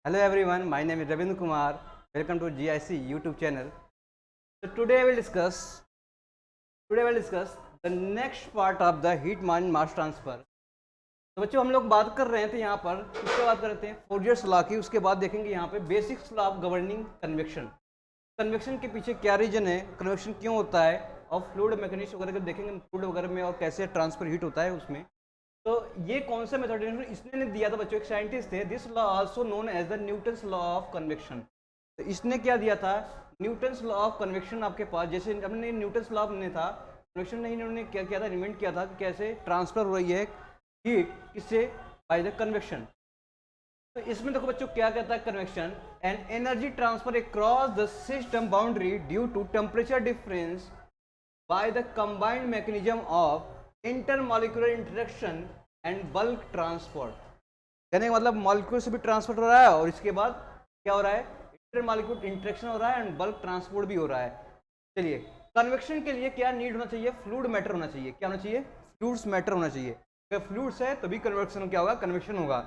Hello everyone, my name is Ravindra Kumar. Welcome to GIC YouTube channel. So today I will discuss the next part of the heat mass transfer. तो बच्चों हम लोग बात कर रहे थे यहाँ पर किसके बात कर रहे थे फोरियर्स लॉ की। उसके बाद देखेंगे यहाँ पे basics law of governing convection. Convection के पीछे क्या रीजन है, कन्वेक्शन क्यों होता है, और फ्लूइड मैकेनिक्स वगैरह देखेंगे फ्लूइड वगैरह में, और कैसे ट्रांसफर हीट होता है उसमें। तो ये कौन सा मेथड इसने दिया था बच्चों, एक साइंटिस्ट थे, this law also known as the Newton's law of convection. तो इसने क्या दिया था, न्यूटन्स लॉ ऑफ कन्वेक्शन आपके पास। जैसे हमने न्यूटन्स लॉ में था कन्वेक्शन नहीं, इन्होंने क्या किया था, इन्वेंट किया था कि कैसे ट्रांसफर हो रही है हीट, किससे, बाय द कन्वेक्शन। तो इसमें देखो बच्चों क्या कहता है convection, an energy transfer across the system boundary due to temperature difference by the combined mechanism of intermolecular interaction and bulk transport. कहने का मतलब मॉलिक्यूल से भी ट्रांसपोर्ट हो रहा है और इसके बाद क्या हो रहा है, इंटरमॉलिक्यूलर इंटरेक्शन हो रहा है एंड बल्क ट्रांसपोर्ट भी हो रहा है। चलिए, कन्वेक्शन के लिए क्या नीड होना चाहिए, फ्लूइड मैटर होना चाहिए। क्या होना चाहिए, फ्लूइड्स मैटर होना चाहिए। अगर फ्लूइड्स है तभी कन्वेक्शन क्या होगा, कन्वेक्शन होगा।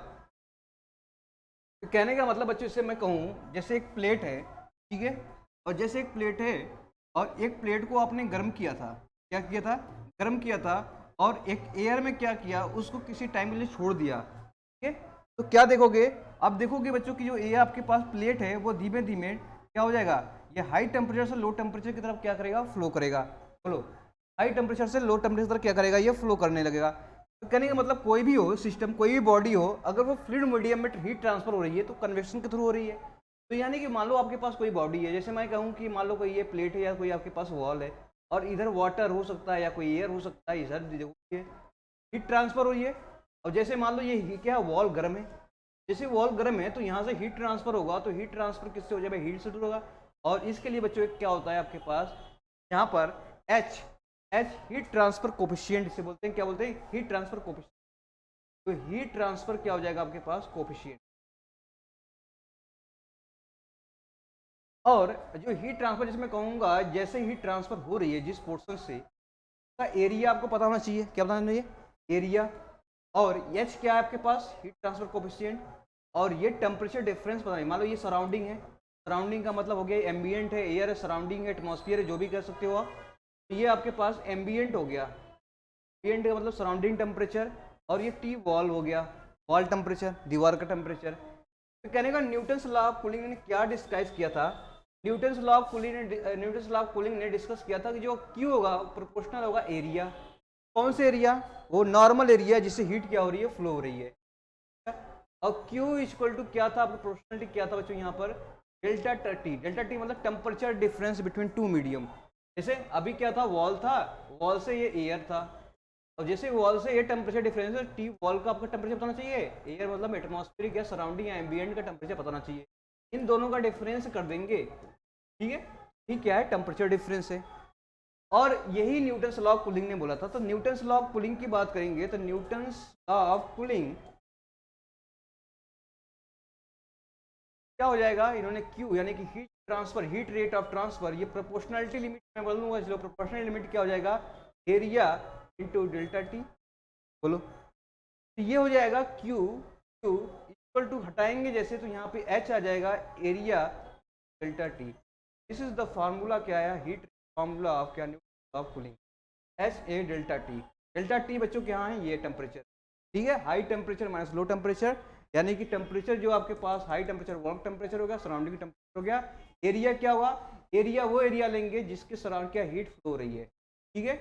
तो कहने का मतलब बच्चों इससे मैं कहूँ जैसे एक प्लेट है, ठीक है, और जैसे एक प्लेट है और एक प्लेट को आपने गर्म किया था, क्या किया था, गर्म किया था, और एक एयर में क्या किया, उसको किसी टाइम के लिए छोड़ दिया, ठीक है। तो क्या देखोगे, अब देखोगे बच्चों की जो एयर आपके पास प्लेट है वो धीमे धीमे क्या हो जाएगा, ये हाई टेम्परेचर से लो टेम्परेचर की तरफ क्या करेगा, फ्लो करेगा। बोलो, हाई टेम्परेचर से लो टेम्परेचर तरफ क्या करेगा, ये फ्लो करने लगेगा। तो कहने का मतलब कोई भी हो सिस्टम, कोई भी बॉडी हो, अगर वो फ्लूइड मीडियम में हीट ट्रांसफर हो रही है तो कन्वेक्शन के थ्रू हो रही है। तो यानी कि मान लो आपके पास कोई बॉडी है, जैसे मैं कहूँ कि मान लो कोई ये प्लेट है या कोई आपके पास वॉल है, और इधर वाटर हो सकता है या कोई एयर हो सकता है, इधर देखो हीट ट्रांसफर हो रही है। और जैसे मान लो ये क्या वॉल गर्म है, जैसे वॉल गर्म है तो यहाँ से हीट ट्रांसफर होगा, तो हीट ट्रांसफर किससे हो जाएगा, हीट से दूर होगा। और इसके लिए बच्चों क्या होता है आपके पास यहाँ पर H, H heat transfer coefficient इसे बोलते हैं। क्या बोलते हैं, हीट ट्रांसफर कोफिशिएंट। तो हीट ट्रांसफर क्या हो जाएगा आपके पास, कोफिशिएंट। और जो हीट ट्रांसफर जिसमें कहूंगा, जैसे हीट ट्रांसफर हो रही है जिस पोर्शन से, का एरिया आपको पता होना चाहिए। क्या पता होना चाहिए, एरिया। और एच क्या है आपके पास, हीट ट्रांसफर कोफिशिएंट। और ये टेम्परेचर डिफरेंस पता नहीं, मान लो ये सराउंडिंग है, सराउंडिंग का मतलब हो गया एम्बियंट है, एयर है, सराउंडिंग है, एटमॉस्फेयर है, जो भी कह सकते हो आप। तो ये आपके पास एम्बियंट हो गया, एम्बियंट का मतलब सराउंडिंग टेम्परेचर। और ये टी वॉल हो गया, वॉल टेम्परेचर, दीवार का टेम्परेचर। तो कहने का न्यूटन्स लॉ ऑफ कूलिंग ने क्या डिस्क्राइब किया था, न्यूटन्स लॉ ऑफ कूलिंग ने डिस्कस किया था कि जो क्यू होगा प्रोपोर्शनल होगा एरिया। कौन से एरिया, वो नॉर्मल एरिया जिससे हीट क्या हो रही है, फ्लो हो रही है। और Q इक्वल टू क्या था, आपको प्रोपोर्शनलिटी क्या था बच्चों यहाँ पर, डेल्टा टी। डेल्टा टी मतलब temperature difference between two medium. जैसे अभी क्या था, वॉल था, वॉल से ये एयर था, और जैसे वॉल से ये टेम्परेचर डिफरेंस है, टी वॉल का आपका टेम्परेचर बताना चाहिए, एयर मतलब एटमॉस्फेरिक या सराउंडिंग या एम्बियंट का टेम्परेचर बताना चाहिए। इन दोनों का डिफरेंस कर देंगे, ठीक है। ठीक क्या है, टेम्परेचर डिफरेंस है। और यही न्यूटन्स लॉ ऑफ कूलिंग ने बोला था। तो न्यूटन्स लॉ ऑफ कूलिंग की बात करेंगे तो न्यूटन्स लॉ ऑफ कूलिंग क्या हो जाएगा, इन्होंने क्यू यानी कि heat transfer, heat rate of transfer, ये प्रोपोर्शनलिटी लिमिट में बोल दूंगा, चलो प्रोपोर्शनल लिमिट क्या हो जाएगा, एरिया इंटू डेल्टा टी। बोलो, तो ये हो जाएगा क्यू, क्यू इक्वल टू हटाएंगे जैसे तो यहाँ पे एच आ जाएगा, area delta T. This is the formula क्या है, हीट फार्मूला ऑफ क्या, Newton of cooling, H A delta T. Delta T बच्चों क्या है, ये टेम्परेचर, ठीक है, high temperature minus low temperature, यानी कि टेम्परेचर जो आपके पास हाई टेम्परेचर वर्क टेम्परेचर हो गया, सराउंडिंग टेम्परेचर हो गया। एरिया क्या होगा, एरिया वो एरिया लेंगे जिसके सराउंड क्या हीट फ्लो हो रही है, ठीक है।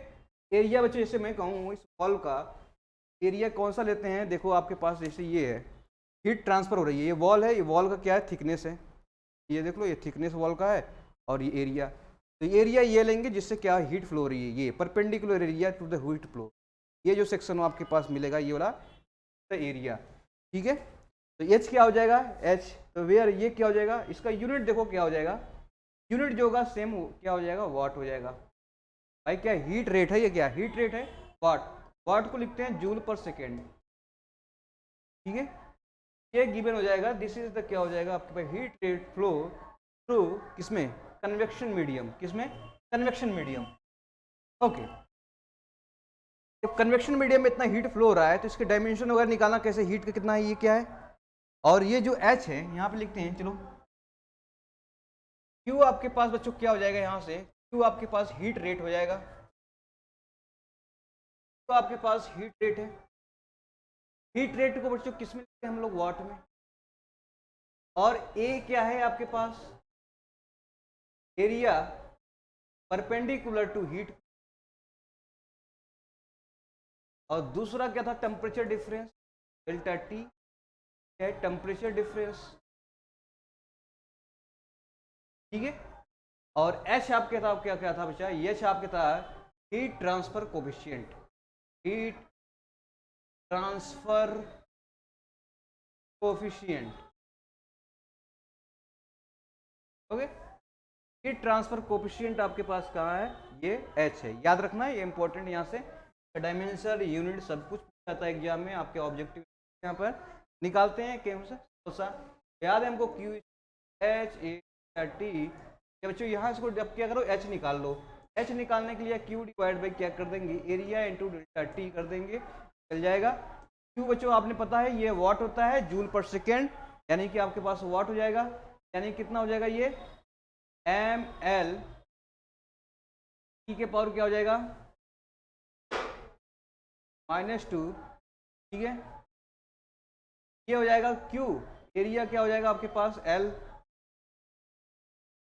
एरिया बच्चों जैसे मैं कहूँ इस वॉल का एरिया कौन सा लेते हैं, देखो आपके पास जैसे ये है, हीट ट्रांसफर हो रही है, ये वॉल है, ये वॉल का क्या है, थिकनेस है, ये देख लो, ये थिकनेस वॉल का है, और ये एरिया। तो एरिया ये लेंगे जिससे क्या हीट फ्लो हो रही है, ये perpendicular area to the heat flow, ये जो सेक्शन आपके पास मिलेगा ये वाला एरिया, ठीक है। तो एच क्या हो जाएगा, एच, तो वेयर ये क्या हो जाएगा, इसका यूनिट देखो क्या हो जाएगा, यूनिट जो होगा सेम क्या हो जाएगा, वाट हो जाएगा। भाई क्या हीट रेट है, ये क्या हीट रेट है, वाट, वाट को लिखते हैं जूल पर सेकेंड, ठीक है। ये गिवन हो जाएगा, दिस इज द क्या हो जाएगा आपके पास हीट रेट फ्लो थ्रू किसमें, कन्वेक्शन मीडियम, किसमें, कन्वेक्शन मीडियम, ओके। जब कन्वेक्शन मीडियम में इतना हीट फ्लो हो रहा है तो इसके डायमेंशन वगैरह निकालना कैसे, हीट का कितना है, ये क्या है, और ये जो H है यहाँ पे लिखते हैं, चलो Q आपके पास बच्चों क्या हो जाएगा, यहाँ से Q आपके पास हीट रेट हो जाएगा, तो आपके पास हीट रेट है। हीट रेट को बच्चों किस में लिखते हैं हम लोग, वाट में। और A क्या है आपके पास, एरिया परपेंडिकुलर टू हीट, और दूसरा क्या था, टेम्परेचर डिफरेंस, डेल्टा टी है टेम्परेचर डिफरेंस, ठीक है। और H आपके था क्या क्या था बच्चा, H आपके था heat transfer coefficient, heat transfer coefficient, okay. Heat transfer coefficient आपके पास कहाँ है, ये H है, याद रखना है, ये इंपॉर्टेंट, यहाँ से डायमेंशन यूनिट सब कुछ आता है एग्जाम में, आपके ऑब्जेक्टिव यहाँ पर निकालते हैं कैसे सा, याद है हमको Q H A T। बच्चों यहाँ से जब क्या करो, H निकाल लो, H निकालने के लिए Q डिवाइड बाई क्या कर देंगे, एरिया इंटू डेल्टा टी कर देंगे, चल जाएगा। Q बच्चों आपने पता है ये वाट होता है, जूल पर सेकेंड, यानी कि आपके पास वाट हो जाएगा, यानी कितना हो जाएगा ये ml T के पावर क्या हो जाएगा -2, ठीक है। ये हो जाएगा Q, एरिया क्या हो जाएगा आपके पास L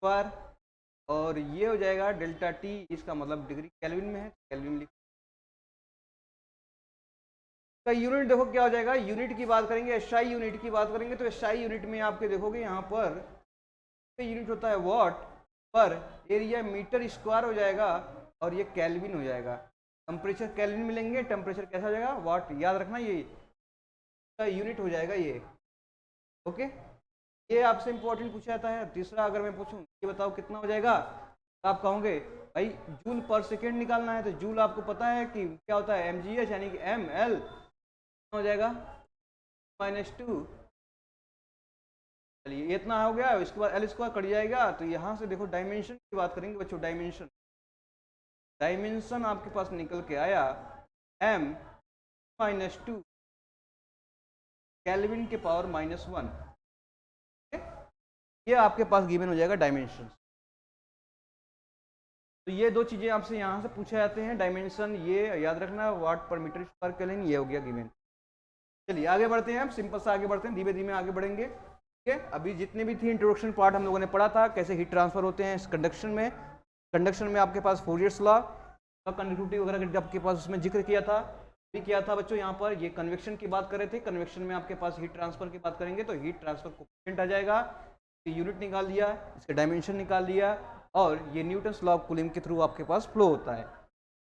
पर, और ये हो जाएगा डेल्टा टी, इसका मतलब डिग्री केल्विन में है, केल्विन लिख का यूनिट देखो क्या हो जाएगा, यूनिट की बात करेंगे, SI यूनिट की बात करेंगे तो SI यूनिट में आपके देखोगे यहाँ पर यूनिट होता है वाट पर एरिया मीटर स्क्वायर हो जाएगा, और ये केल्विन हो जाएगा। टेम्परेचर केल्विन मिलेंगे, टेम्परेचर कैसा हो जाएगा, वाट, याद रखना ये यूनिट हो जाएगा ये, ओके। ये आपसे इंपॉर्टेंट पूछा जाता है। तीसरा अगर मैं पूछूं ये बताओ कितना हो जाएगा, तो आप कहोगे भाई जूल पर सेकेंड निकालना है, तो जूल आपको पता है कि क्या होता है mgh, यानी कि ml हो जाएगा -2, चलिए इतना हो गया। इसके बाद L स्क्वायर कट जाएगा, तो यहाँ से देखो डायमेंशन की बात करेंगे बच्चों, डायमेंशन, डायमेंशन आपके पास निकल के आया m-2 केल्विन के पावर -1, ये आपके पास गिवन हो जाएगा डायमेंशन। तो ये दो चीजें आपसे यहाँ से पूछे जाते हैं, डायमेंशन ये याद रखना, वाट पर मीटर स्क्वायर केल्विन, ये हो गया गिवन। चलिए आगे बढ़ते हैं, हम सिंपल से आगे बढ़ते हैं, धीमे धीमे आगे बढ़ेंगे, ठीक है। अभी जितने भी थी इंट्रोडक्शन पार्ट हम लोगों ने पढ़ा था, कैसे हीट ट्रांसफर होते हैं कंडक्शन में। कंडक्शन में आपके पास फोरियर्स लॉ का कंडक्टिविटी वगैरह आपके पास उसमें जिक्र किया था, भी किया था बच्चों। यहाँ पर ये कन्वेक्शन की बात कर रहे थे, कन्वेक्शन में आपके पास हीट ट्रांसफर की बात करेंगे तो हीट ट्रांसफर कोएफिशिएंट आ जाएगा, यूनिट निकाल दिया, इसके डायमेंशन निकाल दिया, और ये न्यूटन्स लॉ ऑफ कूलिंग के थ्रू आपके पास फ्लो होता है,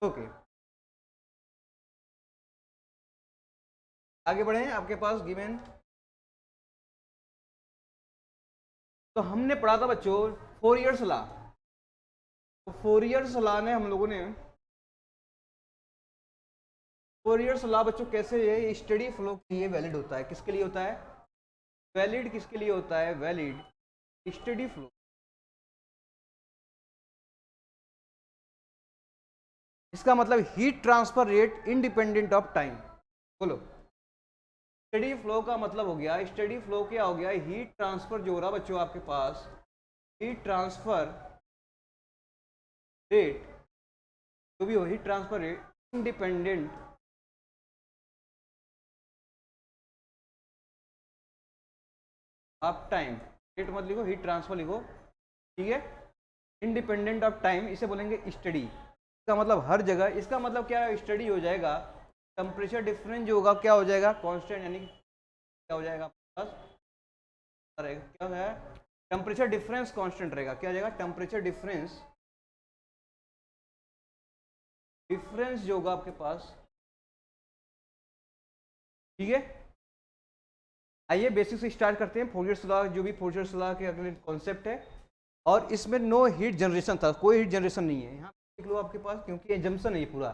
ओके। आगे बढ़े, आपके पास गिवन, तो हमने पढ़ा था बच्चों फोरियर्स लॉ। तो फोरियर्स लॉ ने हम लोगों ने, फोरियर्स लॉ बच्चों कैसे ये स्टडी फ्लो के लिए वैलिड होता है, किसके लिए होता है वैलिड, किसके लिए होता है वैलिड, स्टडी फ्लो। इसका मतलब heat transfer rate independent of time, बोलो। स्टडी फ्लो का मतलब हो गया, स्टडी फ्लो क्या हो गया, हीट ट्रांसफर जो हो रहा बच्चों आपके पास, हीट ट्रांसफर रेट जो भी हो, heat transfer rate independent of time, rate मत लिखो, हीट ट्रांसफर लिखो, ठीक है। इंडिपेंडेंट ऑफ टाइम इसे बोलेंगे स्टडी, इसका मतलब हर जगह, इसका मतलब क्या है, स्टडी हो जाएगा, टेम्परेचर डिफरेंस जो होगा क्या हो जाएगा कांस्टेंट, यानी क्या हो जाएगा आपके पास, क्या है टेम्परेचर डिफरेंस कांस्टेंट रहेगा, क्या हो जाएगा टेम्परेचर डिफरेंस, डिफरेंस जो होगा आपके पास, ठीक है। आइए बेसिक से स्टार्ट करते हैं, फोरियर्स लॉ, जो भी फोरियर्स लॉ के अगले कॉन्सेप्ट है, और इसमें नो हीट जनरेशन था, कोई हीट जनरेशन नहीं है, यहाँ देख लो आपके पास, क्योंकि एजम्पशन है ये पूरा,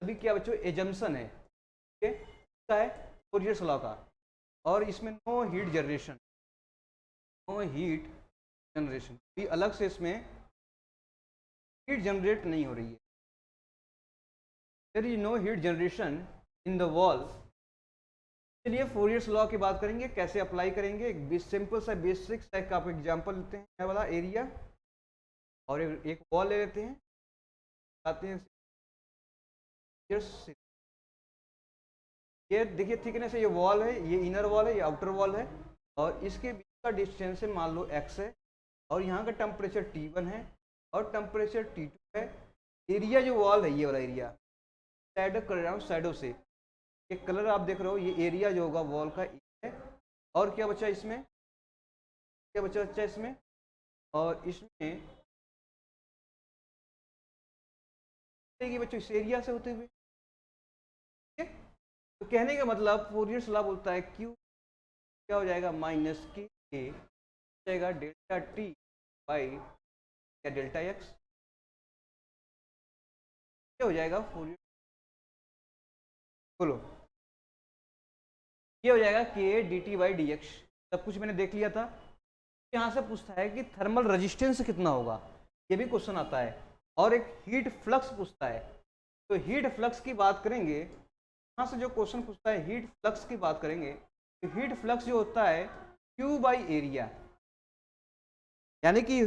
अभी क्या बच्चों एजम्पशन है, ठीक है, क्या है फोरियर्स लॉ का, और इसमें no heat generation, no heat generation भी अलग से इसमें हीट जनरेट नहीं हो रही है, there is no heat generation in the wall चलिए फोरियर्स लॉ की बात करेंगे, कैसे अप्लाई करेंगे। एक सिंपल सा बेसिक टाइप का आप एग्जांपल लेते हैं, ये वाला एरिया, और एक वॉल ले लेते हैं, आते हैं ये देखिए थिकनेस है, ये वॉल है, ये इनर वॉल है, ये आउटर वॉल है, और इसके बीच का डिस्टेंस है मान लो x है, और यहाँ का टेम्परेचर T1 है और टेम्परेचर T2 है। एरिया जो वॉल है, ये वाला एरिया शैडो कर रहा हूँ, शैडो से ये कलर आप देख रहे हो, ये एरिया जो होगा वॉल का है। और क्या बचा इसमें, क्या बचा इसमें, और इसमें बच्चों इस एरिया से होते हुए, ठीक है। तो कहने का मतलब फोरियर्स लॉ बोलता है क्यू क्या हो जाएगा, माइनस के जाएगा डेल्टा टी बाई या डेल्टा एक्स, क्या हो जाएगा फोरियर, बोलो, ये हो जाएगा के D T by D x. सब कुछ मैंने देख लिया था। यहाँ से पूछता है कि थर्मल रेजिस्टेंस कितना होगा, ये भी क्वेश्चन आता है, और एक हीट फ्लक्स पूछता है। तो हीट फ्लक्स की बात करेंगे, यहाँ से जो क्वेश्चन पूछता है हीट फ्लक्स की बात करेंगे, तो हीट फ्लक्स जो होता है क्यू बाई एरिया, यानी कि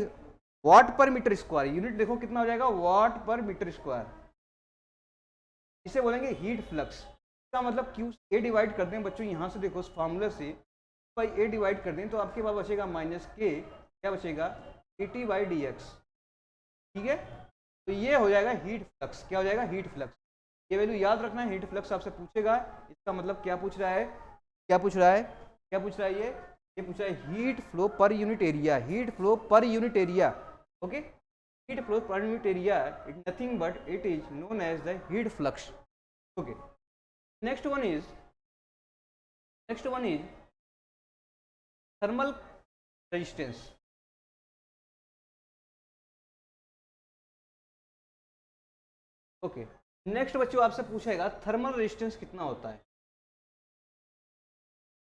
वाट पर मीटर स्क्वायर, यूनिट देखो कितना हो जाएगा, वाट पर मीटर स्क्वायर, इसे बोलेंगे हीट फ्लक्स। इसका मतलब क्यू ए डिवाइड कर दें बच्चों, यहाँ से देखो उस फार्मूले से बाई ए डिवाइड कर दें तो आपके पास बचेगा माइनस के, क्या बचेगा, D T by D x, ठीक है। तो ये हो जाएगा हीट फ्लक्स, क्या हो जाएगा, हीट फ्लक्स। ये वैल्यू याद रखना है, हीट फ्लक्स आपसे पूछेगा, इसका मतलब क्या पूछ रहा है, क्या पूछ रहा है, क्या पूछ रहा है, ये पूछ रहा है heat flow per unit area, heat flow per unit area, okay. Heat flow per unit area it nothing but it is known as the heat flux, okay. Next one is thermal resistance. Okay, next बच्चों आपसे पूछेगा thermal resistance कितना होता है।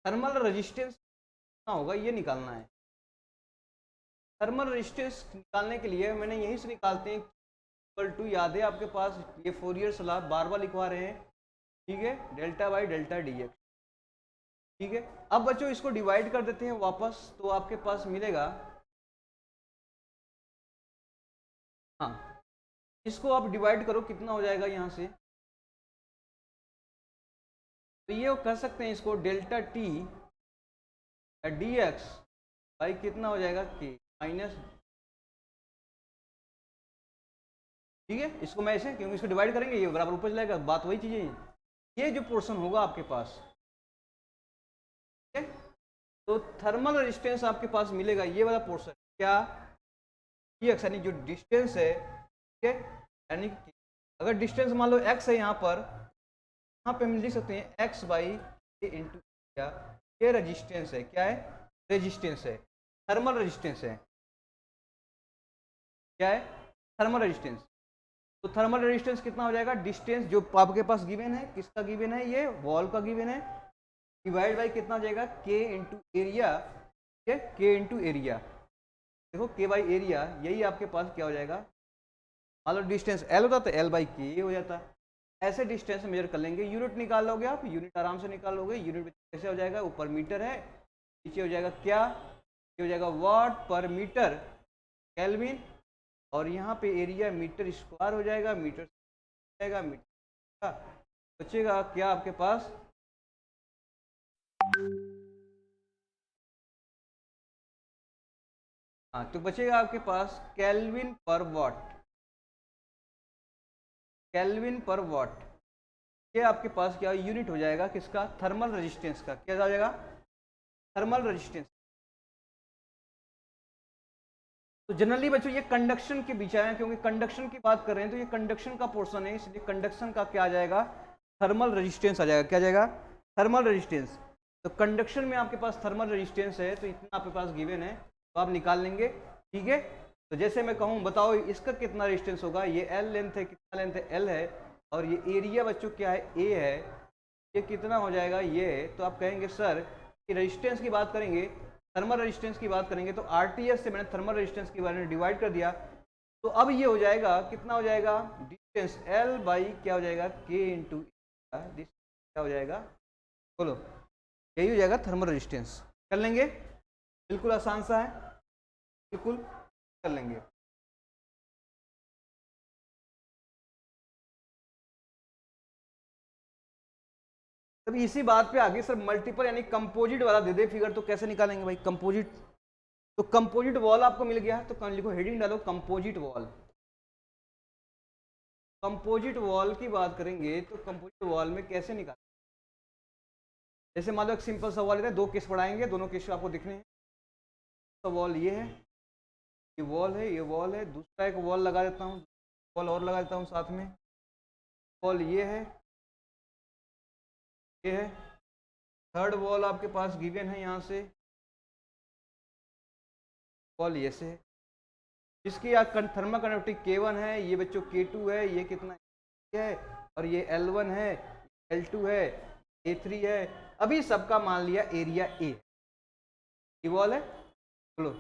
Thermal resistance कितना होगा ये निकालना है। थर्मल रेजिस्टेंस निकालने के लिए मैंने यहीं से निकालते हैं, इक्वल टू, याद है आपके पास, ये फोरियर लॉ बार बार लिखवा रहे हैं, ठीक है, delta by delta D x, ठीक है। अब बच्चों इसको डिवाइड कर देते हैं वापस, तो आपके पास मिलेगा, हाँ, इसको आप डिवाइड करो कितना हो जाएगा यहाँ से, तो ये कह सकते हैं इसको delta T D x by कितना हो जाएगा, के माइनस, ठीक है। इसको मैं ऐसे, क्योंकि इसको डिवाइड करेंगे ये बराबर ऊपर जाएगा, बात वही चीज़ें हैं। ये जो पोर्शन होगा आपके पास, ठीक है, तो थर्मल रेजिस्टेंस आपके पास मिलेगा ये वाला पोर्शन, क्या, ये यानी जो डिस्टेंस है, ठीक है, यानी कि अगर डिस्टेंस मान लो x है यहाँ पर, यहाँ पे हम लिख सकते हैं x बाई ए इंटू, क्या, ये रेजिस्टेंस है, क्या है, रेजिस्टेंस है, थर्मल रेजिस्टेंस है, क्या है, थर्मल रेजिस्टेंस। तो थर्मल रेजिस्टेंस कितना हो जाएगा, डिस्टेंस जो आपके पास गिवन है, किसका गिवन है, ये वॉल का गिवन है, डिवाइड बाई कितना हो जाएगा, के इंटू एरिया, ठीक है, के इंटू एरिया, देखो के बाई एरिया, यही आपके पास क्या हो जाएगा, मान लो डिस्टेंस एल होता तो एल बाई के हो जाता। ऐसे डिस्टेंस मेजर कर लेंगे, यूनिट निकाल लोगे आप, यूनिट आराम से निकाल लोगे, यूनिट कैसे हो जाएगा, ऊपर मीटर है, नीचे हो जाएगा क्या, ये हो जाएगा वाट पर मीटर केल्विन, और यहाँ पे एरिया मीटर स्क्वायर हो जाएगा, मीटर जाएगा, मीटर बचेगा क्या आपके पास, हाँ, तो बचेगा आपके पास केल्विन पर वॉट, केल्विन पर वॉट, ये आपके पास क्या यूनिट हो जाएगा किसका, थर्मल रेजिस्टेंस का, क्या हो जाएगा, थर्मल रेजिस्टेंस। तो जनरली बच्चों ये कंडक्शन के बीच आए, क्योंकि कंडक्शन की बात कर रहे हैं तो ये कंडक्शन का पोर्शन है, इसलिए कंडक्शन का क्या आ जाएगा, थर्मल रेजिस्टेंस आ जाएगा, क्या जाएगा, थर्मल रेजिस्टेंस। तो कंडक्शन में आपके पास थर्मल रेजिस्टेंस है, तो इतना आपके पास गिवन है, तो आप निकाल लेंगे, ठीक है। तो जैसे मैं कहूँ बताओ इसका कितना रेजिस्टेंस होगा, ये एल लेंथ है, कितना लेंथ है, एल है, और ये एरिया बच्चों क्या है, ए है, ये कितना हो जाएगा, ये है। तो आप कहेंगे सर कि रेजिस्टेंस की बात करेंगे, थर्मल रेजिस्टेंस की बात करेंगे, तो आरटीएस से मैंने थर्मल रेजिस्टेंस के बारे में डिवाइड कर दिया, तो अब ये हो जाएगा कितना हो जाएगा, डिस्टेंस एल बाई क्या हो जाएगा, के इंटू, क्या हो जाएगा, बोलो, यही हो जाएगा थर्मल रेजिस्टेंस। कर लेंगे, बिल्कुल आसान सा है, बिल्कुल कर लेंगे। तभी इसी बात पे आगे सर मल्टीपल यानी कंपोजिट वाला दे दे फिगर तो कैसे निकालेंगे भाई कंपोजिट। तो कंपोजिट वॉल आपको मिल गया तो लिखो, हेडिंग डालो कंपोजिट वॉल। कंपोजिट वॉल की बात करेंगे तो कंपोजिट वॉल में कैसे निकाल, जैसे मान लो एक सिंपल सा वॉल लेते हैं, दो केस पढ़ाएंगे, दोनों केस आपको दिखने हैं। तो वॉल ये है, ये वॉल है, ये वॉल है, दूसरा एक वॉल लगा देता हूँ, वॉल और लगा देता हूँ साथ में। वॉल ये है, ये है, थर्ड वॉल आपके पास गिवन है यहाँ से, वॉल ये से है, जिसकी थर्मल कंडक्टिविटी K1 है, ये बच्चों K2 है, ये कितना है, और ये L1 है, L2 है, A3 है। अभी सबका मान लिया एरिया A, ये वॉल है, बोलो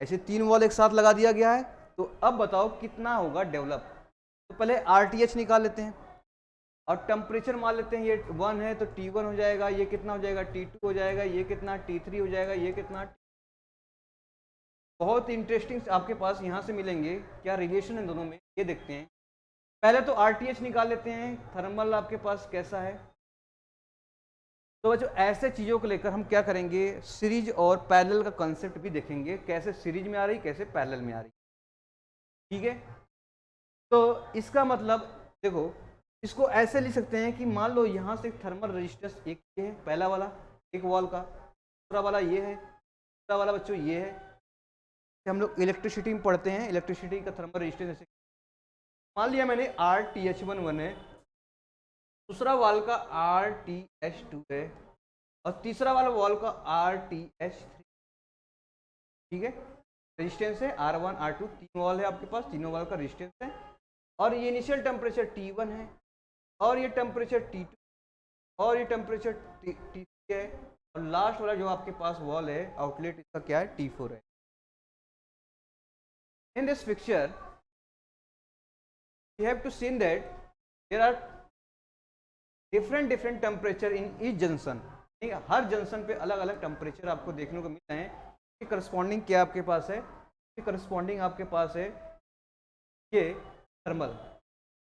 ऐसे 3 वॉल एक साथ लगा दिया गया है। तो अब बताओ कितना होगा डेवलप। तो पहले RTH निकाल लेते हैं और टेम्परेचर मान लेते हैं, ये 1 है तो T1 हो जाएगा, ये कितना हो जाएगा T2 हो जाएगा, ये कितना T3 हो जाएगा, ये कितना। बहुत इंटरेस्टिंग आपके पास यहाँ से मिलेंगे, क्या रिलेशन है दोनों में ये देखते हैं। पहले तो RTH निकाल लेते हैं, थर्मल आपके पास कैसा है। तो बच्चों ऐसे चीज़ों को लेकर हम क्या करेंगे, सीरीज और पैरेलल का कंसेप्ट भी देखेंगे, कैसे सीरीज में आ रही कैसे पैरेलल में आ रही, ठीक है। तो इसका मतलब देखो, इसको ऐसे लिख सकते हैं कि मान लो यहाँ से थर्मल रेजिस्टेंस एक ये है पहला वाला, एक वॉल का, दूसरा वाला ये है, दूसरा वाला बच्चों ये है। हम लोग इलेक्ट्रिसिटी में पढ़ते हैं, इलेक्ट्रिसिटी का थर्मल रेजिस्टेंस ऐसे, मान लिया मैंने RTH1 है, दूसरा वाल का RTH2 है, और तीसरा वाला वॉल का RTH3, ठीक है। रेजिस्टेंस है R1 R2, 3 वॉल है आपके पास, तीनों वॉल का रेजिस्टेंस है, और ये इनिशियल टेम्परेचर T1 है, और ये टेम्परेचर T2, और ये टेम्परेचर T3 है, और लास्ट वाला जो आपके पास वॉल है आउटलेट, इसका क्या है T4 है। In this picture you have to see that there are different temperature in each junction। Her junction पे अलग अलग टेम्परेचर आपको देखने को मिल रहे हैं। करस्पॉन्डिंग क्या आपके पास है, करस्पॉन्डिंग आपके पास है ये थर्मल।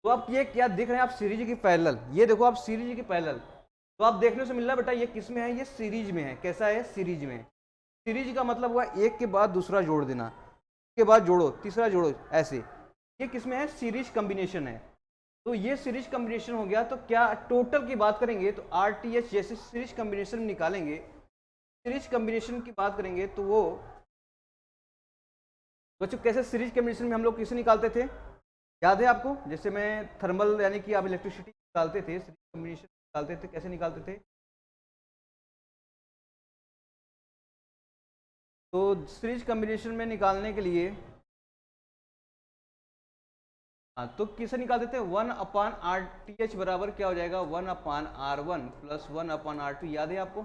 तो आप ये क्या देख रहे हैं, आप सीरीज की पैरेलल, ये देखो आप सीरीज की पैरेलल, तो आप देखने से मिल रहा है बेटा ये किस में है, ये सीरीज में है। कैसा है, सीरीज में। सीरीज का मतलब हुआ एक के बाद दूसरा जोड़ देना, के बाद जोड़ो, तीसरा जोड़ो, ऐसे। ये किस में है, सीरीज कॉम्बिनेशन है। तो ये सीरीज कॉम्बिनेशन हो गया। तो क्या टोटल की बात करेंगे तो RTH जैसे सीरीज कॉम्बिनेशन निकालेंगे, सीरीज कॉम्बिनेशन की बात करेंगे तो वो बच्चों कैसे सीरीज कॉम्बिनेशन में हम लोग किसे निकालते थे, याद है आपको। जैसे मैं थर्मल यानी कि आप इलेक्ट्रिसिटी निकालते थे, सीरीज कॉम्बिनेशन निकालते थे, कैसे निकालते थे। तो सीरीज कॉम्बिनेशन में निकालने के लिए तो किसे निकाल देते हैं, 1/RTH बराबर क्या हो जाएगा, 1/R1 प्लस 1/R2, याद है आपको।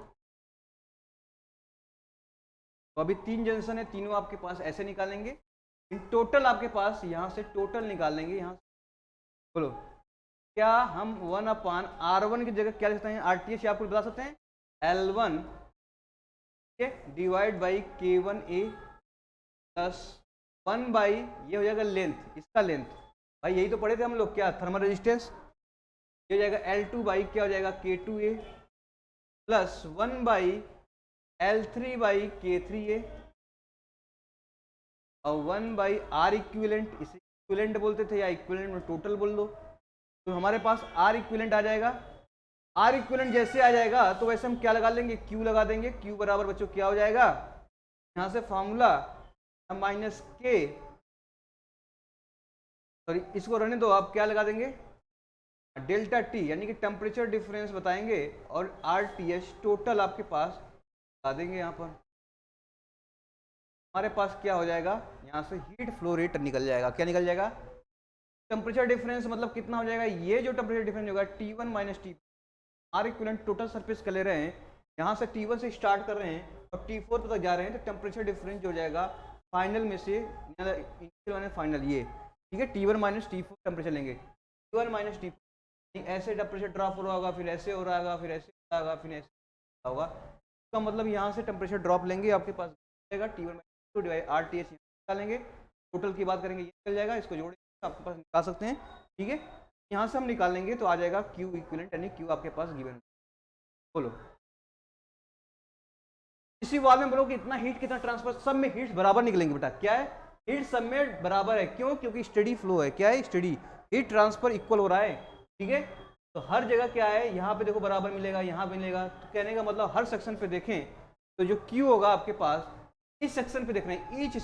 तो अभी 3 जंक्शन है, तीनों आपके पास ऐसे निकालेंगे। इन टोटल आपके पास यहाँ से टोटल निकालेंगे, यहाँ बोलो क्या हम 1/R1 की जगह क्या लिख सकते हैं, RTH आपको बता सकते हैं L1 divide by K1A plus 1 by ये हो जाएगा लेंथ, इसका लेंथ भाई यही तो पढ़े थे हम लोग, क्या थर्मल रेजिस्टेंस। ये हो जाएगा L2 बाई क्या हो जाएगा K2A plus 1 by L3 by K3A और 1 बाई R इक्विवेलेंट, इसे इक्विवेलेंट बोलते थे या इक्विवेलेंट में टोटल बोल दो। तो हमारे पास R इक्विवेलेंट आ जाएगा। R इक्विवेलेंट जैसे आ जाएगा तो वैसे हम क्या लगा लेंगे, Q लगा देंगे। Q बराबर बच्चों क्या हो जाएगा, यहाँ से फॉर्मूला माइनस K, सॉरी इसको रहने दो, आप क्या लगा देंगे डेल्टा T, यानी कि टेम्परेचर डिफरेंस बताएंगे, और RTH टोटल आपके पास लगा देंगे। यहाँ पर हमारे पास क्या हो जाएगा, यहाँ से हीट फ्लो रेट निकल जाएगा। क्या निकल जाएगा, टेम्परेचर डिफरेंस मतलब कितना हो जाएगा, ये जो टेम्परेचर डिफरेंस होगा T1 minus T, R equivalent total surface का ले रहे हैं, यहाँ से T1 से स्टार्ट कर रहे हैं और T4 तक जा रहे हैं, तो टेम्परेचर डिफरेंस जो हो जाएगा फाइनल में से फाइनल ये, ठीक है। T1 माइनस T4 टेम्परेचर लेंगे, T1 माइनस T4, ऐसे टेम्परेचर ड्रॉप हो रहा होगा, फिर ऐसे हो रहा होगा, फिर ऐसे हो रहा होगा, फिर ऐसे होगा। इसका मतलब यहाँ से टेम्परेचर ड्रॉप लेंगे, आपके पास जाएगा T1 - T2 / RTH निकालेंगे, टोटल की बात करेंगे ये निकल जाएगा, इसको जोड़ेंगे आपके पास निकाल सकते हैं। ठीक है, यहाँ से हम निकाल लेंगे तो आ जाएगा Q इक्विवेलेंट, यानी Q आपके पास गिवन। बोलो इसी वाल में बोलो कि इतना हीट कितना ट्रांसफर, सब में हीट बराबर निकलेंगे बेटा। क्या है, हीट सब में बराबर है, क्यों, क्योंकि स्टेडी फ्लो है। क्या है, स्टेडी हीट ट्रांसफर इक्वल हो रहा है। ठीक है, तो हर जगह क्या है, यहाँ पे देखो बराबर मिलेगा, यहाँ मिलेगा, तो कहने का मतलब हर सेक्शन पे देखें तो जो Q होगा आपके पास, इस सेक्शन पे देख रहे हैं, ईच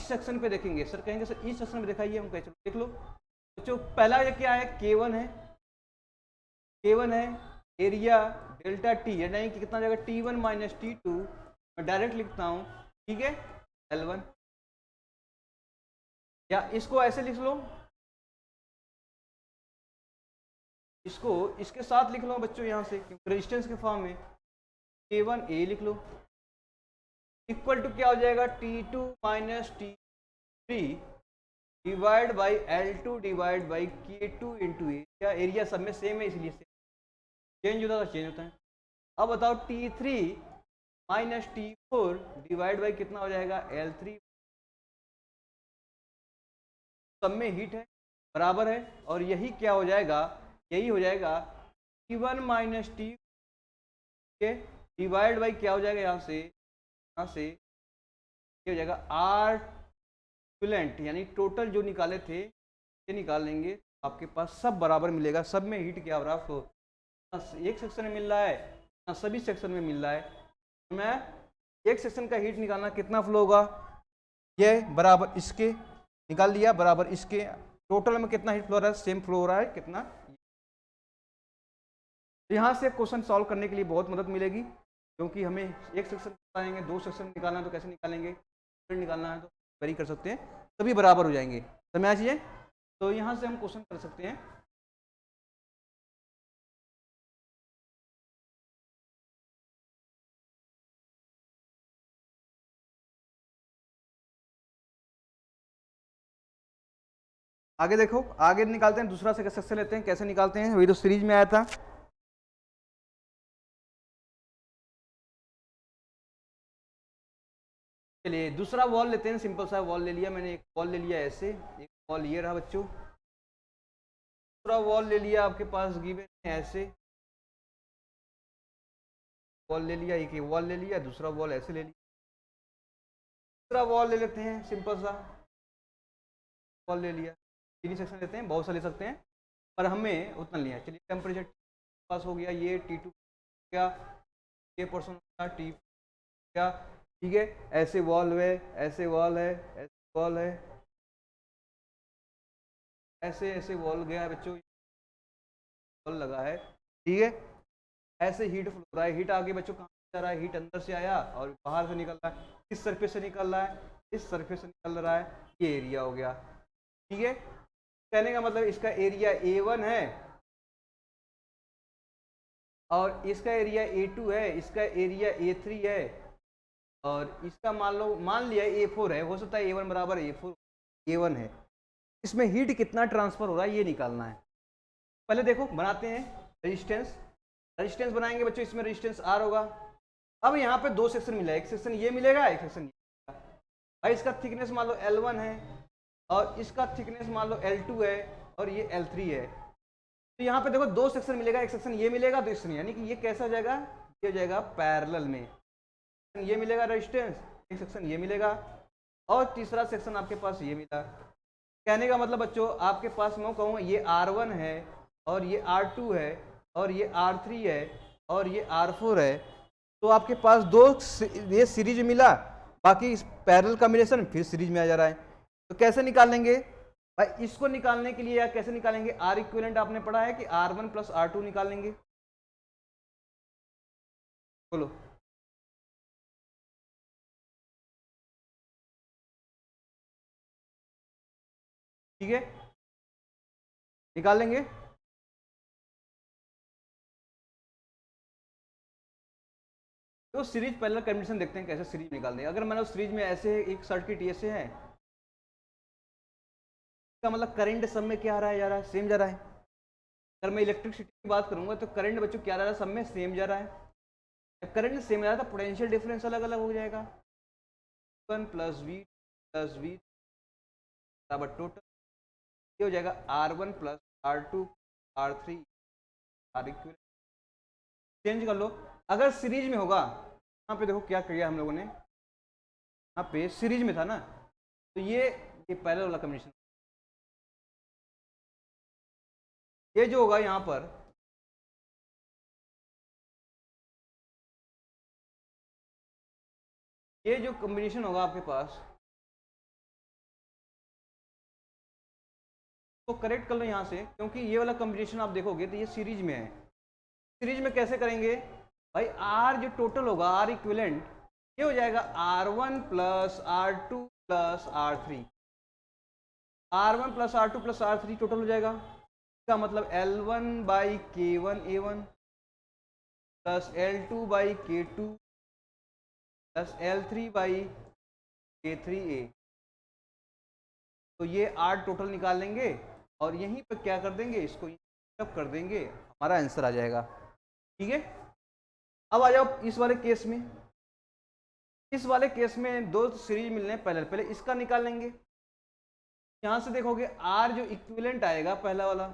सेक्शन पे देखेंगे। सर कहेंगे सर ईच सेक्शन पे दिखाइए, हम कहे चलो देख लो। तो पहला ये क्या है, K1 है, K1 है एरिया डेल्टा टी, यानी कि कितना जाएगा T1 - T2, मैं डायरेक्ट लिखता हूँ। ठीक है, L1, या इसको ऐसे लिख लो, इसको इसके साथ लिख लो बच्चों यहाँ से, रेजिस्टेंस के फॉर्म में K1A लिख लो, इक्वल टू क्या हो जाएगा T2 - T3 divide by L2 divide by K2 into A. क्या एरिया सब में सेम है, इसलिए चेंज होता है, चेंज होता है। अब बताओ T3 - T4 डिवाइड बाई कितना हो जाएगा L3, सब में हीट है बराबर है, और यही क्या हो जाएगा, यही हो जाएगा T1 - T के डिवाइड बाई क्या हो जाएगा, यहाँ से ये हो जाएगा R इक्विवेलेंट, यानी टोटल जो निकाले थे ये निकाल लेंगे, आपके पास सब बराबर मिलेगा, सब में हीट क्या हो रहा है, फ्लो। एक सेक्शन में मिल रहा है ना, सभी सेक्शन में मिल रहा है, तो मैं एक सेक्शन का हीट निकालना कितना फ्लो होगा, ये बराबर इसके निकाल लिया, बराबर इसके, टोटल में कितना हीट फ्लो हो रहा है, सेम फ्लो हो रहा है कितना। यहाँ से क्वेश्चन सॉल्व करने के लिए बहुत मदद मिलेगी, क्योंकि हमें एक सेक्शन निकालेंगे, दो सेक्शन निकालना है तो कैसे निकालेंगे, फिर निकालना है तो वेरी कर सकते हैं, सभी बराबर हो जाएंगे। समझ आ चाहिए, तो यहाँ से हम क्वेश्चन कर सकते हैं। आगे देखो, आगे निकालते हैं, दूसरा सेक्शन लेते हैं, कैसे निकालते हैं, वही तो सीरीज में आया था। चलिए दूसरा वॉल लेते हैं, सिंपल सा वॉल ले लिया मैंने, एक वॉल ले लिया ऐसे, एक वॉल ये रहा बच्चों, दूसरा वॉल ले लिया आपके पास गिवन है ऐसे, वॉल ले लिया, एक वॉल ले लिया, दूसरा वॉल ऐसे ले लिया, दूसरा वॉल ले लेते हैं सिंपल सा वॉल ले लिया, तीन सेक्शन लेते हैं, बहुत सा ले सकते हैं पर हमें उतना लिया। चलिए टेम्परेचर पास हो गया, ये T2 क्या, ये पोर्शन T क्या, ठीक है, ऐसे वॉल है, ऐसे वॉल है, ऐसे वॉल है, ऐसे ऐसे वॉल गया बच्चों, वॉल लगा है। ठीक है, ऐसे हीट फ्लो हो रहा है, हीट आगे बच्चों कहाँ जा रहा है, हीट अंदर से आया और बाहर से निकल रहा है, इस सरफेस से निकल रहा है, इस सरफेस से निकल रहा है, ये एरिया हो गया। ठीक है, कहने का मतलब इसका एरिया A1 है और इसका एरिया A2 है, इसका एरिया A3 है और इसका मान लिया A4 है, हो सकता है A1 बराबर A4 A1 है। इसमें हीट कितना ट्रांसफर हो रहा है ये निकालना है। पहले देखो बनाते हैं रेजिस्टेंस बनाएंगे बच्चों, इसमें रेजिस्टेंस R होगा। अब यहाँ पे दो सेक्शन मिला है, एक सेक्शन ये मिलेगा, एक सेक्शन ये मिलेगा। भाई इसका थिकनेस मान लो L1 है और इसका थिकनेस मान लो L2 है और ये L3 है। तो यहाँ पे देखो दो सेक्शन मिलेगा, एक सेक्शन ये मिलेगा, दो सेक्शन, यानी कि ये कैसा हो जाएगा, ये हो जाएगा पैरेलल में, ये मिलेगा रेजिस्टेंस, एक सेक्शन ये मिलेगा और तीसरा सेक्शन आपके पास ये मिला। कहने का मतलब बच्चों आपके पास मैं कहूँ ये R1 है और ये R2 है और ये R3 है और ये R4 है, तो आपके पास दो ये सीरीज मिला, बाकी इस पैरेलल कॉम्बिनेशन फिर सीरीज में आ जा रहा है। तो कैसे निकालेंगे भाई, इसको निकालने के लिए या कैसे निकालेंगे, R इक्विवेलेंट आपने पढ़ा है कि R1 + R2 निकालेंगे, बोलो ठीक है, निकाल लेंगे। तो सीरीज पैरेलल कॉम्बिनेशन देखते हैं कैसे सीरीज निकाल देंगे। अगर मैंने सीरीज में ऐसे एक सर्किट ऐसे है, इसका मतलब करंट सब में क्या आ रहा है, जा रहा है सेम जा रहा है, अगर मैं इलेक्ट्रिसिटी की बात करूंगा तो करंट बच्चों क्या जा रहा है, सब में सेम जा रहा है। जब करंट सेम जा रहा है तो पोटेंशियल डिफरेंस अलग अलग हो जाएगा। 1 प्लस वी बराबर टोटल, ये हो जाएगा R1 plus R2 R3 are equal. Change कर लो। अगर सीरीज में होगा, यहाँ पे देखो क्या किया हम लोगों ने, यहाँ पे सीरीज में था ना, तो ये पहले वाला कम्बिनेशन, ये जो होगा यहाँ पर, ये जो कॉम्बिनेशन होगा आपके पास, तो करेक्ट कर लो यहाँ से, क्योंकि ये वाला कॉम्बिनेशन आप देखोगे तो ये सीरीज में है। सीरीज में कैसे करेंगे भाई, आर जो टोटल होगा, आर इक्विवेलेंट, ये हो जाएगा R1 plus R2 plus R3, R1 plus R2 plus R3 total हो जाएगा। इसका मतलब L1 by K1A1 plus L2 by K2 plus L3 by K3A। तो ये R टोटल निकाल लेंगे और यहीं पर क्या कर देंगे, इसको सब कर देंगे, हमारा आंसर आ जाएगा। ठीक है, अब आ जाओ इस वाले केस में। इस वाले केस में दो सीरीज मिलने, पहले इसका निकाल लेंगे। यहां से देखोगे R जो इक्विवेलेंट आएगा पहला वाला,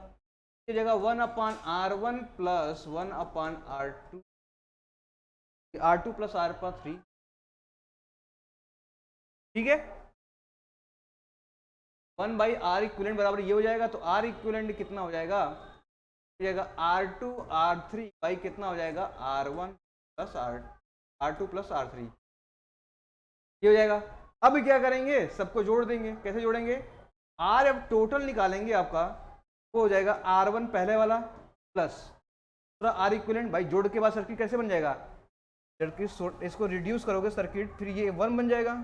ये जगह 1/R1 plus 1/R2, R2 plus R3। ठीक है, 1 बाई आर इक्विवेलेंट बराबर ये हो जाएगा, तो R इक्विवेलेंट कितना हो जाएगा, हो जाएगा R2 R3 बाई कितना हो जाएगा, R1 plus R2 plus R3, ये हो जाएगा। अब क्या करेंगे, सबको जोड़ देंगे। कैसे जोड़ेंगे, R अब टोटल निकालेंगे आपका, वो हो जाएगा R1 पहले वाला प्लस पूरा R इक्विवेलेंट। भाई जोड़ के बाद सर्किट कैसे बन जाएगा, सर्किट इसको रिड्यूस करोगे सर्किट, फिर ये 1 बन जाएगा।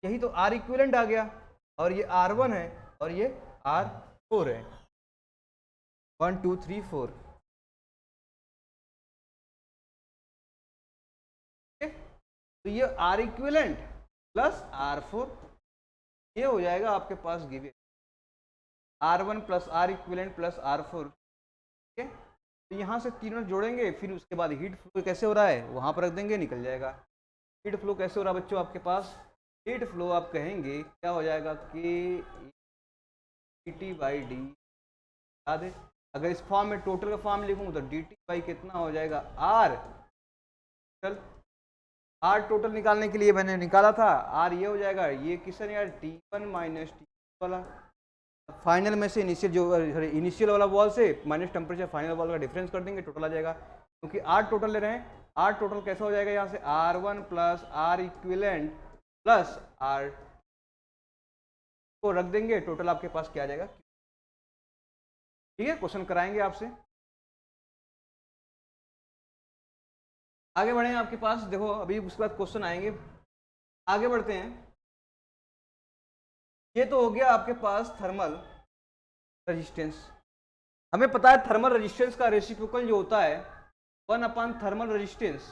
यही तो R इक्विवेलेंट आ गया, और ये R1 है और ये R4 है, 1 2 3 4। तो ये R इक्विवेलेंट प्लस R4, ये हो जाएगा आपके पास given, R1 plus R equivalent plus R4। ठीक है, तो यहाँ से तीनों जोड़ेंगे, फिर उसके बाद हीट फ्लो कैसे हो रहा है वहाँ पर रख देंगे, निकल जाएगा। हीट फ्लो कैसे हो रहा है बच्चों आपके पास, हीट फ्लो आप कहेंगे क्या हो जाएगा, Kt बाई डी। याद है, अगर इस फॉर्म में टोटल का फॉर्म लिखूँ तो dt बाई कितना हो जाएगा, R। चल R टोटल निकालने के लिए मैंने निकाला था, R ये हो जाएगा, ये किसने यार, T1 माइनस T वाला, फाइनल में से इनिशियल जो इनिशियल वाला वॉल से माइनस टेम्परेचर फाइनल वॉल का डिफरेंस कर देंगे, टोटल आ जाएगा। क्योंकि R टोटल ले रहे हैं, R टोटल कैसा हो जाएगा, यहाँ से R1 plus R equivalent plus R को रख देंगे, टोटल आपके पास क्या आ जाएगा। ठीक है, क्वेश्चन कराएंगे आपसे। आगे बढ़े आपके पास, देखो अभी उसके बाद क्वेश्चन आएंगे, आगे बढ़ते हैं। ये तो हो गया आपके पास थर्मल रेजिस्टेंस। हमें पता है थर्मल रेजिस्टेंस का रेसिप्रोकल जो होता है 1/, थर्मल रेजिस्टेंस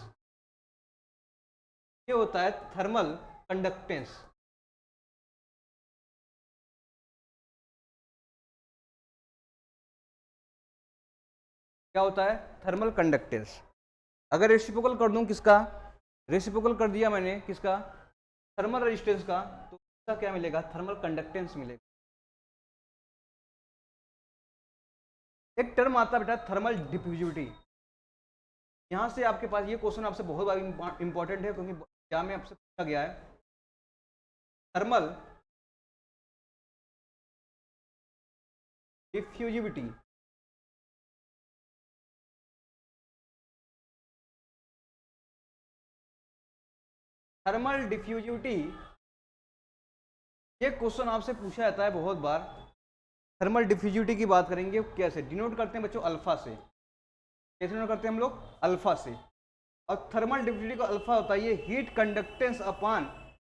ये होता है थर्मल कंडक्टेंस। क्या होता है, थर्मल कंडक्टेंस। अगर रेसिप्रोकल कर दूं किसका, रेसिप्रोकल कर दिया मैंने किसका, थर्मल रेजिस्टेंस का, तो इसका क्या मिलेगा, थर्मल कंडक्टेंस मिलेगा। एक टर्म आता है बेटा थर्मल डिफ्यूजिविटी। यहां से आपके पास ये क्वेश्चन आपसे बहुत बार इंपॉर्टेंट है, क्योंकि क्या में आपसे पूछा गया है, थर्मल डिफ्यूजिविटी। थर्मल डिफ्यूजिविटी, ये क्वेश्चन आपसे पूछा जाता है बहुत बार। थर्मल डिफ्यूजिविटी की बात करेंगे, कैसे डिनोट करते हैं बच्चों, अल्फा से। कैसे डिनोट करते हैं हम लोग, अल्फा से। और थर्मल डिफ्यूजिविटी का अल्फा होता है ये heat conductance upon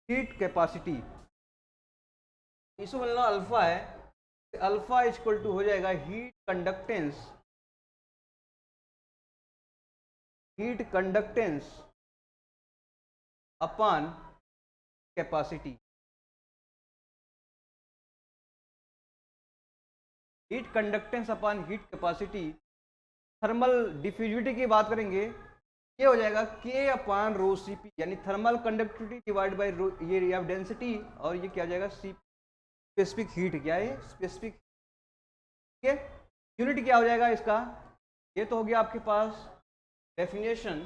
heat capacity. इसको मतलब अल्फा है, अल्फा इक्वल टू हो जाएगा heat conductance upon capacity. Heat conductance upon heat capacity, thermal diffusivity की बात करेंगे, ये हो जाएगा के अपॉन रो सी पी, यानी thermal conductivity divide by rho, ये डेंसिटी, और ये क्या हो जाएगा सी, स्पेसिफिक हीट, क्या है स्पेसिफिक, ठीक है। यूनिट क्या हो जाएगा इसका, ये तो हो गया आपके पास डेफिनेशन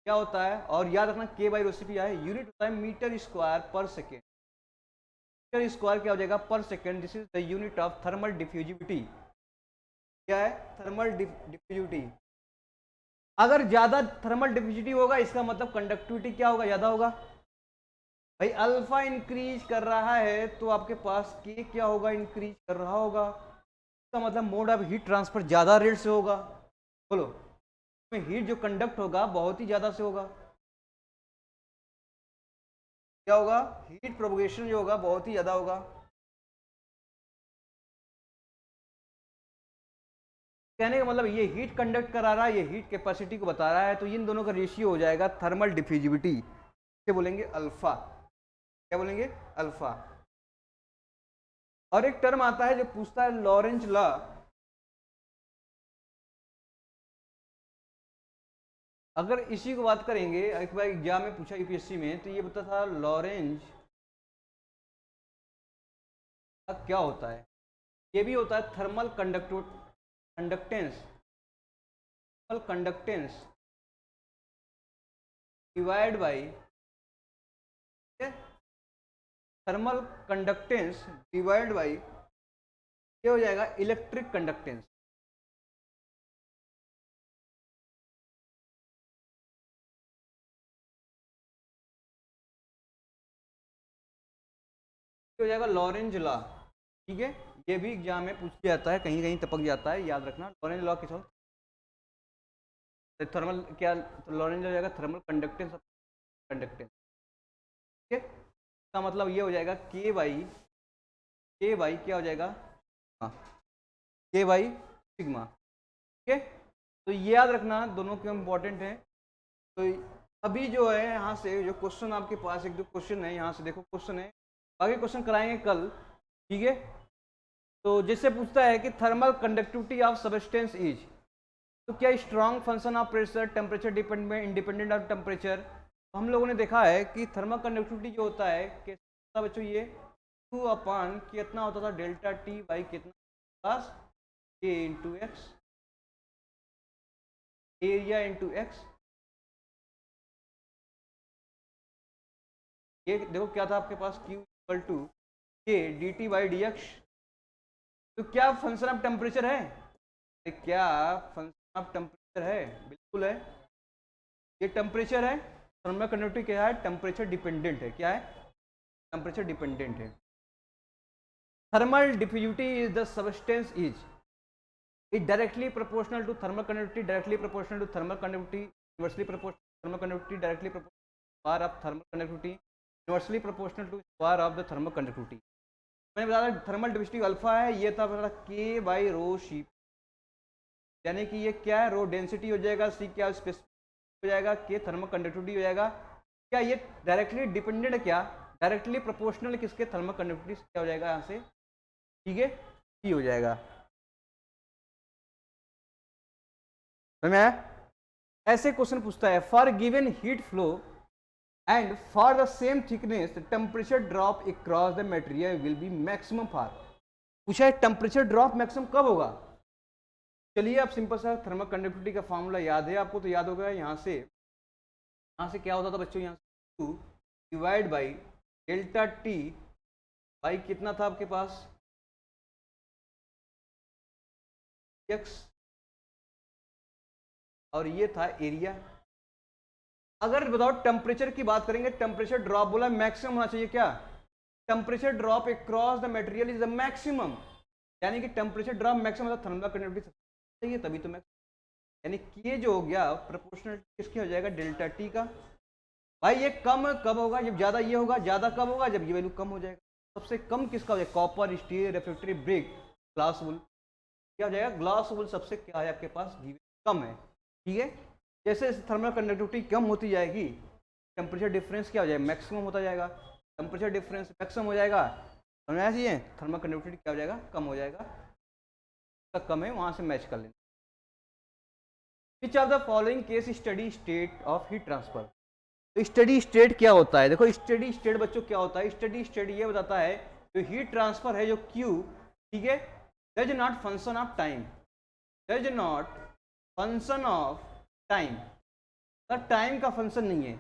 क्या होता है, और याद रखना के बाई रो सी पी है, यूनिट होता है मीटर स्क्वायर पर सेकेंड, मीटर स्क्वायर क्या हो जाएगा पर second, this is the unit of thermal diffusivity, क्या है थर्मल डिफ्यूजिविटी। अगर ज्यादा थर्मल डिफ्यूजिविटी होगा इसका मतलब कंडक्टिविटी क्या होगा, ज्यादा होगा। भाई अल्फा इंक्रीज कर रहा है तो आपके पास के क्या होगा, इंक्रीज कर रहा होगा, इसका मतलब मोड ऑफ हीट ट्रांसफर ज्यादा रेट से होगा। बोलो, में हीट जो कंडक्ट होगा बहुत ही ज्यादा से होगा, क्या होगा, हीट प्रोपगेशन जो होगा बहुत ही ज्यादा होगा। कहने का मतलब ये हीट कंडक्ट करा रहा है, ये हीट कैपेसिटी को बता रहा है, तो इन दोनों का रेशियो हो जाएगा थर्मल डिफ्यूजिविटी, क्या बोलेंगे अल्फा, क्या बोलेंगे अल्फा। और एक टर्म आता है जो पूछता है लॉरेंज लॉ, अगर इसी को बात करेंगे एक बार एग्जाम में पूछा यूपीएससी में, तो ये बता था लॉरेंज क्या होता है, ये भी होता है thermal conductance, thermal conductance divide by, thermal conductance divide by ये हो जाएगा इलेक्ट्रिक कंडक्टेंस, हो जाएगा लॉरेंज लॉ, ठीक है। ये भी एग्जाम में पूछ जाता है, कहीं कहीं टपक जाता है, याद रखना लॉरेंज लॉ किस, थर्मल क्या, तो लॉरेंज हो जाएगा थर्मल कंडक्टेंस, कंडक्टेंस, ठीक है। इसका मतलब ये हो जाएगा के बाई क्या हो जाएगा, हाँ के बाई सिग्मा, ठीक है। तो ये याद रखना दोनों क्यों इंपॉर्टेंट है। तो अभी जो है यहाँ से जो क्वेश्चन आपके पास एक दो क्वेश्चन है, यहाँ से देखो क्वेश्चन है, आगे क्वेश्चन कराएंगे कल, ठीक है। तो जिससे पूछता है कि thermal conductivity of substance is, तो क्या strong function of pressure, temperature dependent, independent of temperature. तो हम लोगों ने देखा है कि थर्मल कंडक्टिविटी जो होता है कैसा बच्चों, ये 2 अपान कितना होता था डेल्टा टी बाई कितना plus A into X, area into X, ये देखो क्या था आपके पास Q equal to K D T by D X. तो क्या फंक्शन ऑफ टेम्परेचर है, क्या फंक्शन ऑफ टेम्परेचर है, बिल्कुल है, ये टेम्परेचर है, थर्मल कंडक्टिविटी क्या है, टेम्परेचर डिपेंडेंट है, क्या है टेम्परेचर डिपेंडेंट है। Thermal diffusivity is the substance is directly proportional to thermal conductivity, directly proportional to thermal conductivity, inversely proportional thermal conductivity, directly proportional square of thermal conductivity, inversely proportional to square of the thermal conductivity. मैंने बताया thermal diffusivity alpha है, ये था बताया के by rho सी, यानी कि ये क्या है रो डेंसिटी हो जाएगा, सी क्या स्पेसिफिक हो जाएगा, के थर्मल कंडक्टिविटी हो जाएगा। क्या ये डायरेक्टली डिपेंडेंट है, क्या डायरेक्टली प्रोपोर्शनल किसके, थर्मल कंडक्टिविटी क्या हो जाएगा यहाँ से, ठीक है सी हो जाएगा। समझ में आया? ऐसे क्वेश्चन पूछता है for given heat flow and for the same thickness temperature drop across the material will be maximum for, पूछा है टेम्परेचर ड्रॉप मैक्सिमम कब होगा। चलिए आप सिंपल सा थर्मल कंडक्टिविटी का फॉर्मूला याद है आपको, तो याद होगा यहाँ से क्या होता था बच्चों, यहाँ से 2 divide by delta T by कितना था आपके पास एक्स, और ये था एरिया। अगर विदाउट टेम्परेचर की बात करेंगे, टेम्परेचर ड्रॉप बोला मैक्सिमम होना चाहिए, क्या temperature drop across the material is the maximum, यानी कि temperature drop maximum thermal conductivity चाहिए तभी तो मैक्सिमम, यानी कि ये जो हो गया प्रोपोर्शनल किसके हो जाएगा डेल्टा टी का। भाई ये कम कब होगा, जब ज्यादा ये होगा, ज्यादा कब होगा जब ये वैल्यू कम हो जाएगा। सबसे कम किसका हो जाएगा, copper, steel, refractory, brick, glass wool, क्या हो जाएगा ग्लास वुल सबसे क्या है आपके पास कम है, ठीक है। जैसे थर्मल कंडक्टिविटी कम होती जाएगी टेम्परेचर डिफरेंस क्या हो जाएगा मैक्सिमम होता जाएगा, टेम्परेचर डिफरेंस मैक्सिमम हो जाएगा, समझना चाहिए थर्मल कंडक्टिविटी क्या हो जाएगा कम हो जाएगा। कम है वहाँ से मैच कर लेना। Which are the following case steady state of heat transfer. तो स्टडी स्टेट क्या होता है? देखो स्टडी स्टेट बच्चों क्या होता है? स्टडी स्टेट ये बताता है जो हीट ट्रांसफर है जो Q, ठीक है, that is not function of time, that is not function of time, time का फंक्शन नहीं है।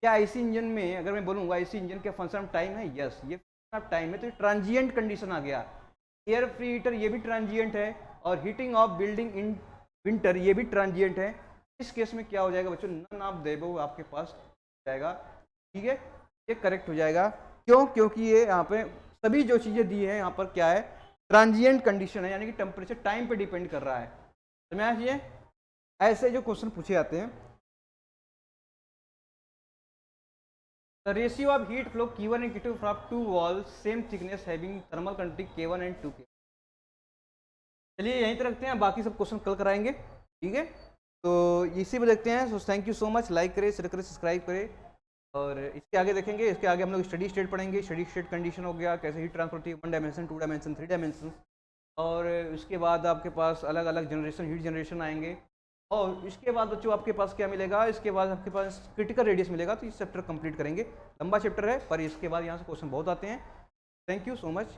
क्या आईसी इंजन में अगर मैं बोलूँगा आईसी इंजन के फंक्शन ऑफ टाइम है? यस, ये फंक्शन ऑफ टाइम है। तो ट्रांजिएंट कंडीशन आ गया। एयर फ्री हीटर ये भी ट्रांजिएंट है, और heating of building in winter ये भी ट्रांजिएंट है। इस केस में क्या हो जाएगा बच्चों? नन ऑफ द अबव आपके पास जाएगा, ठीक है, ये करेक्ट हो जाएगा। क्यों? क्योंकि ये यहाँ पे सभी जो चीज़ें दी है यहाँ पर क्या है? ट्रांजिएंट कंडीशन है, यानी कि टेम्परेचर टाइम पे डिपेंड कर रहा है। समझ आइए, ऐसे जो क्वेश्चन पूछे जाते हैं। The ratio of heat flow Q1 and Q2 from two walls same thickness having thermal conductivity K1 and 2K। चलिए यहीं तक रखते हैं, बाकी सब क्वेश्चन कल कराएंगे, ठीक है। तो इसी में देखते हैं। So thank you so much. Like करें, शेयर करें, सब्सक्राइब करें, और इसके आगे देखेंगे। इसके आगे हम लोग स्टडी स्टेट पढ़ेंगे। स्टडी स्टेट कंडीशन हो गया, कैसे हीट ट्रांसफर होती है, 1 डायमेंशन, 2 डायमेंशन, 3 डायमेंशन, और इसके बाद आपके पास अलग अलग जनरेशन, हीट जनरेशन आएंगे। और इसके बाद बच्चों आपके पास क्या मिलेगा? इसके बाद आपके पास क्रिटिकल रेडियस मिलेगा। तो इस चैप्टर कंप्लीट करेंगे। लंबा चैप्टर है, पर इसके बाद यहाँ से क्वेश्चन बहुत आते हैं। Thank you so much.